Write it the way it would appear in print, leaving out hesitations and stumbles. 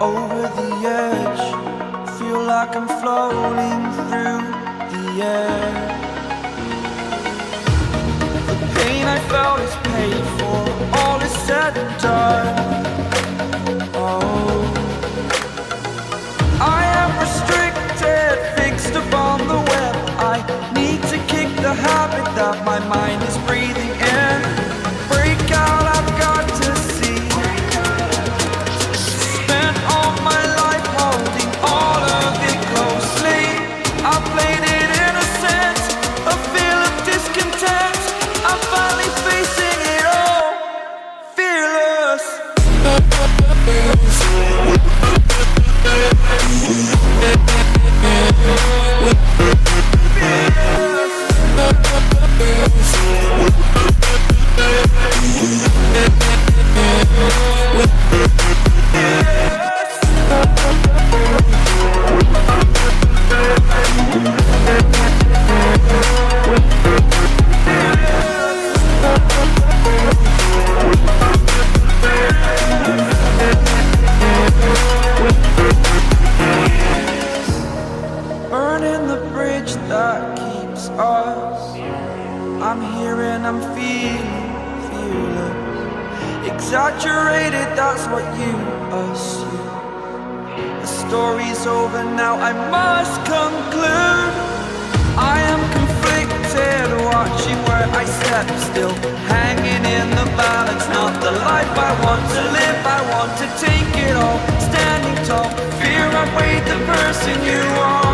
over the edge. Feel like I'm floating through the air. The pain I felt is paid for, all is said and done. Oh, I am restricted, fixed upon the web. I need to kick the habit that my mind is breathing in. Break out, I've got to see. Spent all my life holding all of it closely. I played it innocent, a feel of discontent. I'm finally facing it all, fearless. Burning the bridge that keeps us. I'm here and I'm feeling fearless. Exaggerated, that's what you assume. The story's over now, I must conclude. I am conflicted, watching where I step still, hanging in the balance. Not the life I want to live, I want to take it all. Standing tall, fear I weighed the person you are.